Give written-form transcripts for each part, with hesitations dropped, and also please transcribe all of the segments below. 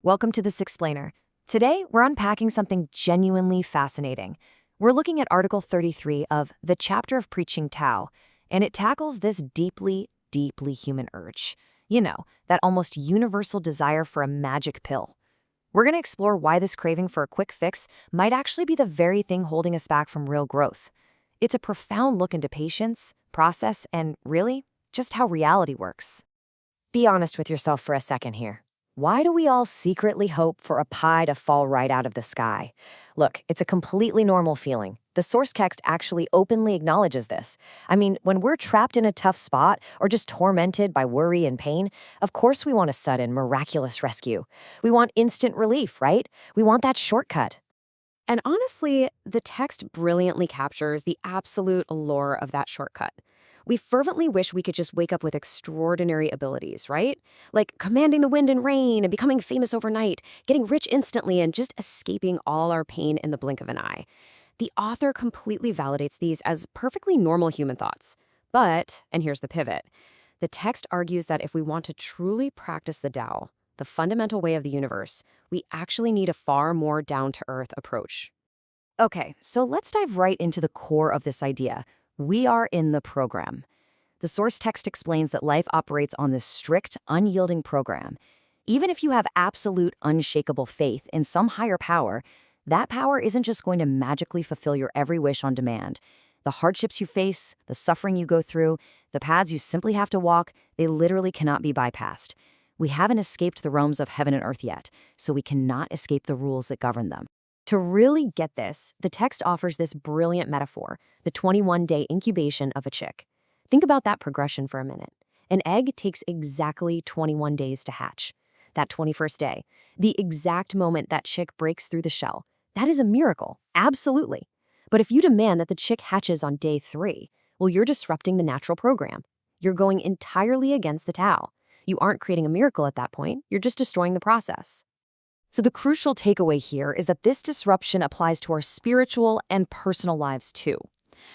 Welcome to This Explainer. Today, we're unpacking something genuinely fascinating. We're looking at Article 33 of the Chapter of Preaching Tao, and it tackles this deeply, deeply human urge. You know, that almost universal desire for a magic pill. We're going to explore why this craving for a quick fix might actually be the very thing holding us back from real growth. It's a profound look into patience, process, and really, just how reality works. Be honest with yourself for a second here. Why do we all secretly hope for a pie to fall right out of the sky? Look, it's a completely normal feeling. The source text actually openly acknowledges this. I mean, when we're trapped in a tough spot or just tormented by worry and pain, of course we want a sudden, miraculous rescue. We want instant relief, right? We want that shortcut. And honestly, the text brilliantly captures the absolute allure of that shortcut. We fervently wish we could just wake up with extraordinary abilities, right? Like commanding the wind and rain and becoming famous overnight, getting rich instantly, and just escaping all our pain in the blink of an eye. The author completely validates these as perfectly normal human thoughts. But, and here's the pivot, the text argues that if we want to truly practice the Tao, the fundamental way of the universe, we actually need a far more down-to-earth approach. Okay, so let's dive right into the core of this idea. We are in the program. The source text explains that life operates on this strict, unyielding program. Even if you have absolute, unshakable faith in some higher power, that power isn't just going to magically fulfill your every wish on demand. The hardships you face, the suffering you go through, the paths you simply have to walk, they literally cannot be bypassed. We haven't escaped the realms of heaven and earth yet, so we cannot escape the rules that govern them. To really get this, the text offers this brilliant metaphor, the 21-day incubation of a chick. Think about that progression for a minute. An egg takes exactly 21 days to hatch. That 21st day, the exact moment that chick breaks through the shell, that is a miracle, absolutely. But if you demand that the chick hatches on day 3, well, you're disrupting the natural program. You're going entirely against the Tao. You aren't creating a miracle at that point, you're just destroying the process. So the crucial takeaway here is that this disruption applies to our spiritual and personal lives too.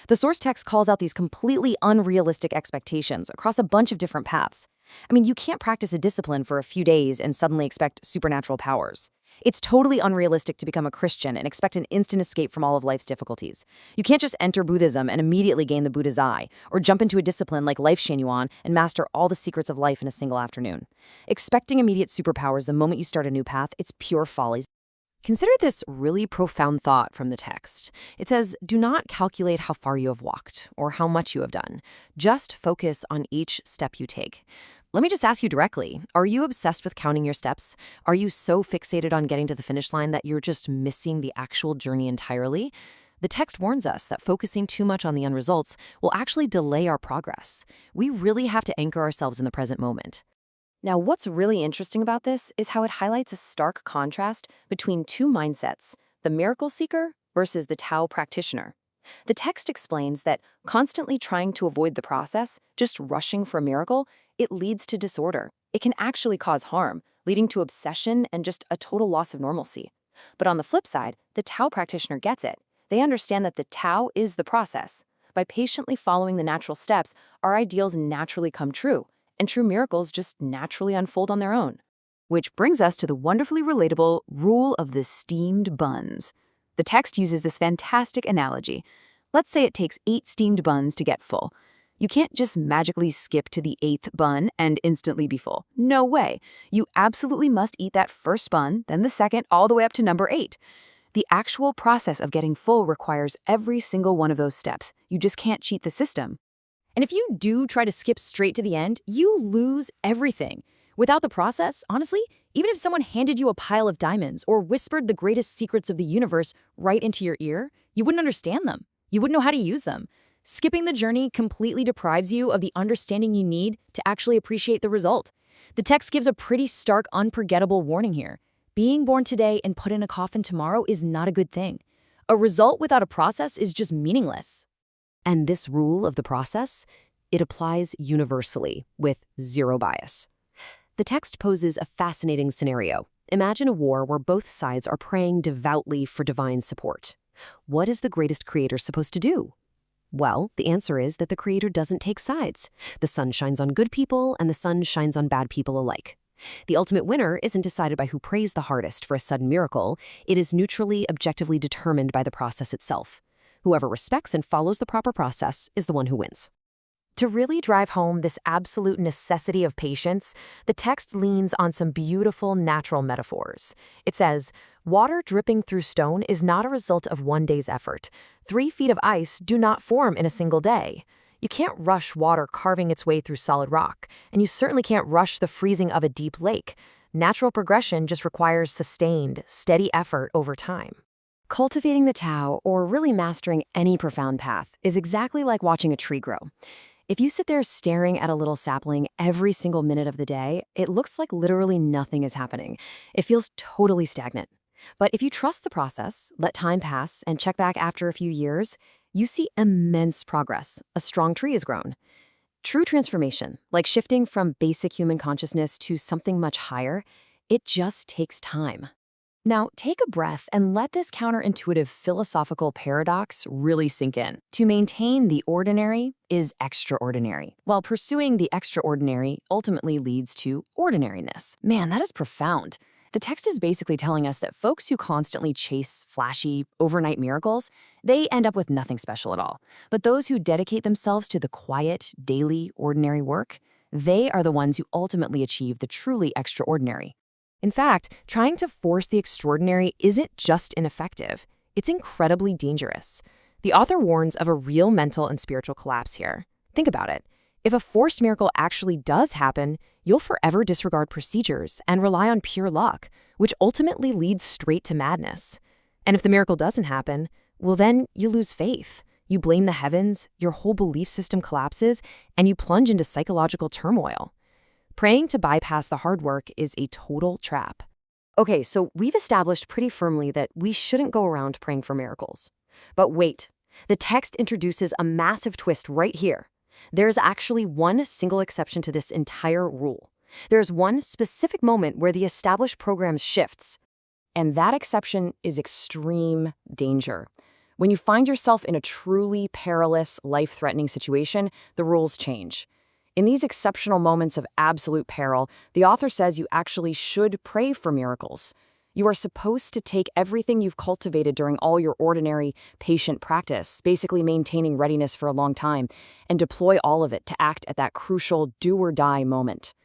The source text calls out these completely unrealistic expectations across a bunch of different paths. I mean, you can't practice a discipline for a few days and suddenly expect supernatural powers. It's totally unrealistic to become a Christian and expect an instant escape from all of life's difficulties. You can't just enter Buddhism and immediately gain the Buddha's eye, or jump into a discipline like Lifechanyuan and master all the secrets of life in a single afternoon. Expecting immediate superpowers the moment you start a new path, it's pure folly. Consider this really profound thought from the text. It says, do not calculate how far you have walked or how much you have done. Just focus on each step you take. Let me just ask you directly, are you obsessed with counting your steps? Are you so fixated on getting to the finish line that you're just missing the actual journey entirely? The text warns us that focusing too much on the end results will actually delay our progress. We really have to anchor ourselves in the present moment. Now, what's really interesting about this is how it highlights a stark contrast between two mindsets, the miracle seeker versus the Tao practitioner. The text explains that constantly trying to avoid the process, just rushing for a miracle, it leads to disorder. It can actually cause harm, leading to obsession and just a total loss of normalcy. But on the flip side, the Tao practitioner gets it. They understand that the Tao is the process. By patiently following the natural steps, our ideals naturally come true, and true miracles just naturally unfold on their own. Which brings us to the wonderfully relatable rule of the steamed buns. The text uses this fantastic analogy. Let's say it takes 8 steamed buns to get full. You can't just magically skip to the 8th bun and instantly be full. No way. You absolutely must eat that first bun, then the second, all the way up to number 8. The actual process of getting full requires every single one of those steps. You just can't cheat the system. And if you do try to skip straight to the end, you lose everything. Without the process, honestly, even if someone handed you a pile of diamonds or whispered the greatest secrets of the universe right into your ear, you wouldn't understand them. You wouldn't know how to use them. Skipping the journey completely deprives you of the understanding you need to actually appreciate the result. The text gives a pretty stark, unforgettable warning here. Being born today and put in a coffin tomorrow is not a good thing. A result without a process is just meaningless. And this rule of the process, it applies universally with zero bias. The text poses a fascinating scenario. Imagine a war where both sides are praying devoutly for divine support. What is the greatest creator supposed to do? Well, the answer is that the creator doesn't take sides. The sun shines on good people and the sun shines on bad people alike. The ultimate winner isn't decided by who prays the hardest for a sudden miracle. It is neutrally, objectively determined by the process itself. Whoever respects and follows the proper process is the one who wins. To really drive home this absolute necessity of patience, the text leans on some beautiful natural metaphors. It says, water dripping through stone is not a result of one day's effort. 3 feet of ice do not form in a single day. You can't rush water carving its way through solid rock, and you certainly can't rush the freezing of a deep lake. Natural progression just requires sustained, steady effort over time. Cultivating the Tao, or really mastering any profound path, is exactly like watching a tree grow. If you sit there staring at a little sapling every single minute of the day, it looks like literally nothing is happening. It feels totally stagnant. But if you trust the process, let time pass, and check back after a few years, you see immense progress. A strong tree has grown. True transformation, like shifting from basic human consciousness to something much higher, it just takes time. Now, take a breath and let this counterintuitive philosophical paradox really sink in. To maintain the ordinary is extraordinary, while pursuing the extraordinary ultimately leads to ordinariness. Man, that is profound. The text is basically telling us that folks who constantly chase flashy, overnight miracles, they end up with nothing special at all. But those who dedicate themselves to the quiet, daily, ordinary work, they are the ones who ultimately achieve the truly extraordinary. In fact, trying to force the extraordinary isn't just ineffective, it's incredibly dangerous. The author warns of a real mental and spiritual collapse here. Think about it. If a forced miracle actually does happen, you'll forever disregard procedures and rely on pure luck, which ultimately leads straight to madness. And if the miracle doesn't happen, well then you lose faith. You blame the heavens, your whole belief system collapses, and you plunge into psychological turmoil. Praying to bypass the hard work is a total trap. Okay, so we've established pretty firmly that we shouldn't go around praying for miracles. But wait, the text introduces a massive twist right here. There's actually one single exception to this entire rule. There's one specific moment where the established program shifts. And that exception is extreme danger. When you find yourself in a truly perilous, life-threatening situation, the rules change. In these exceptional moments of absolute peril, the author says you actually should pray for miracles. You are supposed to take everything you've cultivated during all your ordinary, patient practice, basically maintaining readiness for a long time, and deploy all of it to act at that crucial do-or-die moment.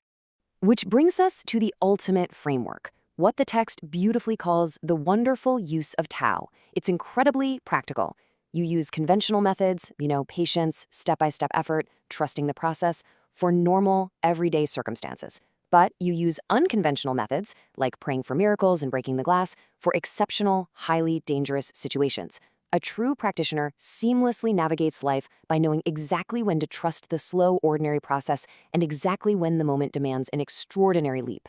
Which brings us to the ultimate framework, what the text beautifully calls the wonderful use of Tao. It's incredibly practical. You use conventional methods, patience, step-by-step effort, trusting the process, for normal, everyday circumstances. But you use unconventional methods, like praying for miracles and breaking the glass, for exceptional, highly dangerous situations. A true practitioner seamlessly navigates life by knowing exactly when to trust the slow, ordinary process and exactly when the moment demands an extraordinary leap.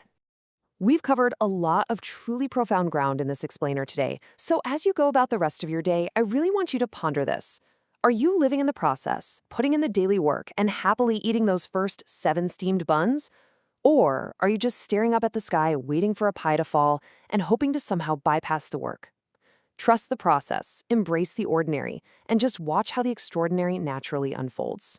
We've covered a lot of truly profound ground in this explainer today, so as you go about the rest of your day, I really want you to ponder this. Are you living in the process, putting in the daily work, and happily eating those first 7 steamed buns? Or are you just staring up at the sky, waiting for a pie to fall, and hoping to somehow bypass the work? Trust the process, embrace the ordinary, and just watch how the extraordinary naturally unfolds.